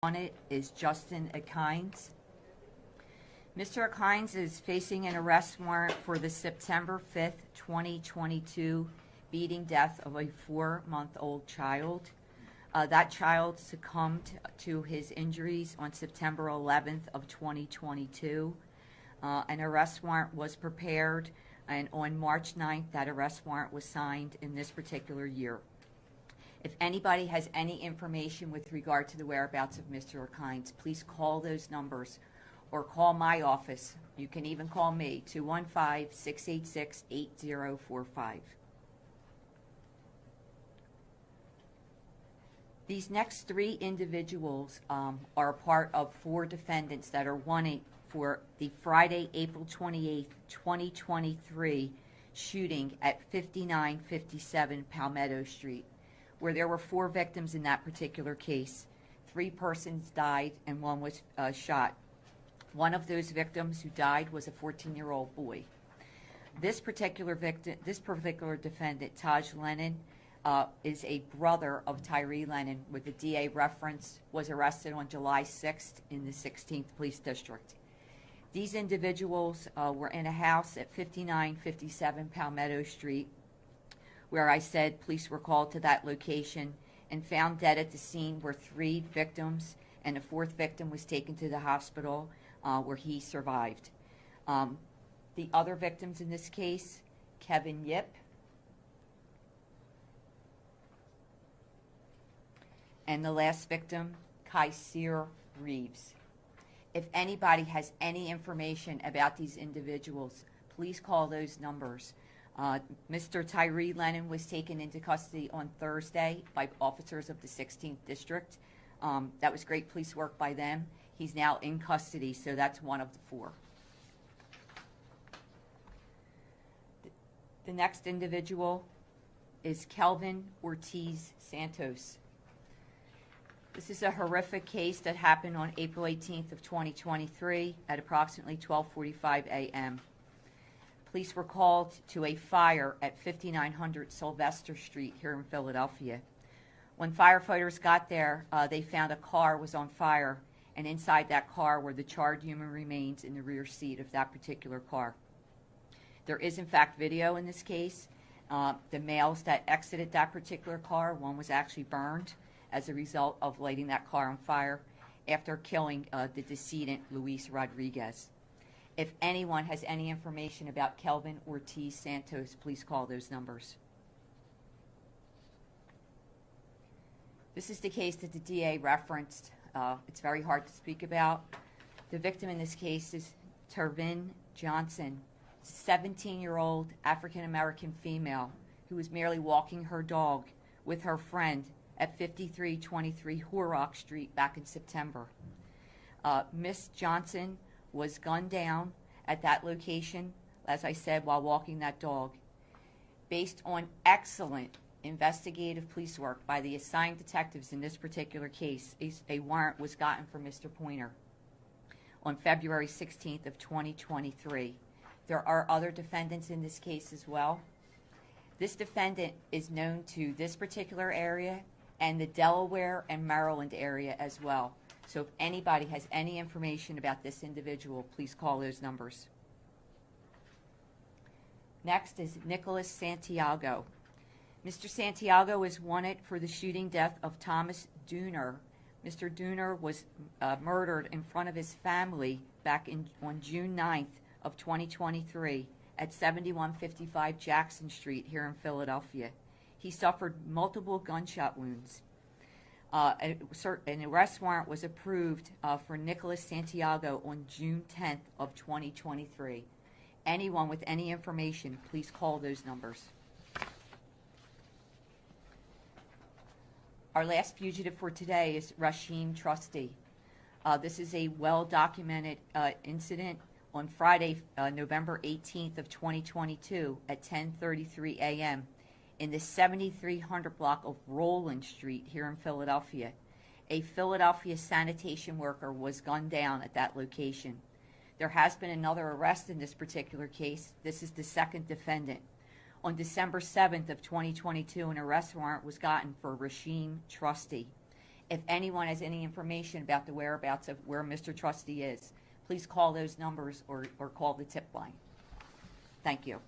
On it is Justin Akines. Mr. Akines is facing an arrest warrant for the September 5th, 2022 beating death of a 4-month-old child. That child succumbed to his injuries on September 11th of 2022. An arrest warrant was prepared, and on March 9th, that arrest warrant was signed in this particular year. If anybody has any information with regard to the whereabouts of Mr. Akines, please call those numbers or call my office. You can even call me, 215-686-8045. These next 3 individuals are a part of 4 defendants that are wanted for the Friday, April 28th, 2023 shooting at 5957 Palmetto Street, where there were 4 victims in that particular case. 3 persons died and 1 was shot. One of those victims who died was a 14-year-old boy. This particular defendant, Taj Lennon, is a brother of Tyree Lennon, with the DA reference, was arrested on July 6th in the 16th Police District. These individuals were in a house at 5957 Palmetto Street, where I said police were called to that location and found dead at the scene were 3 victims, and a 4th victim was taken to the hospital where he survived. The other victims in this case, Kevin Yip, and the last victim, Kysere Reeves. If anybody has any information about these individuals, please call those numbers. Mr. Tyree Lennon was taken into custody on Thursday by officers of the 16th District. That was great police work by them. He's now in custody, so that's one of the 4. The next individual is Kelvin Ortiz Santos. This is a horrific case that happened on April 18th of 2023 at approximately 12:45 a.m. Police were called to a fire at 5900 Sylvester Street here in Philadelphia. When firefighters got there, they found a car was on fire, and inside that car were the charred human remains in the rear seat of that particular car. There is, in fact, video in this case. The males that exited that particular car, one was actually burned as a result of lighting that car on fire after killing the decedent, Luis Rodriguez. If anyone has any information about Kelvin Ortiz Santos, please call those numbers. This is the case that the DA referenced. It's very hard to speak about. The victim in this case is Tervin Johnson, 17-year-old African-American female who was merely walking her dog with her friend at 5323 Horrock Street back in September. Miss Johnson was gunned down at that location, as I said, while walking that dog. Based on excellent investigative police work by the assigned detectives in this particular case, a warrant was gotten for Mr. Pointer on February 16th of 2023. There are other defendants in this case as well. This defendant is known to this particular area and the Delaware and Maryland area as well. So if anybody has any information about this individual, please call those numbers. Next is Nicholas Santiago. Mr. Santiago is wanted for the shooting death of Thomas Dooner. Mr. Dooner was murdered in front of his family back on June 9th of 2023 at 7155 Jackson Street here in Philadelphia. He suffered multiple gunshot wounds. An arrest warrant was approved for Nicholas Santiago on June 10th of 2023. Anyone with any information, please call those numbers. Our last fugitive for today is Rasheem Trusty. This is a well-documented incident on Friday, November 18th of 2022 at 10:33 a.m. in the 7300 block of Roland Street here in Philadelphia. A Philadelphia sanitation worker was gunned down at that location. There has been another arrest in this particular case. This is the second defendant. On December 7th of 2022, an arrest warrant was gotten for Rasheem Trusty. If anyone has any information about the whereabouts of where Mr. Trustee is, please call those numbers or call the tip line. Thank you.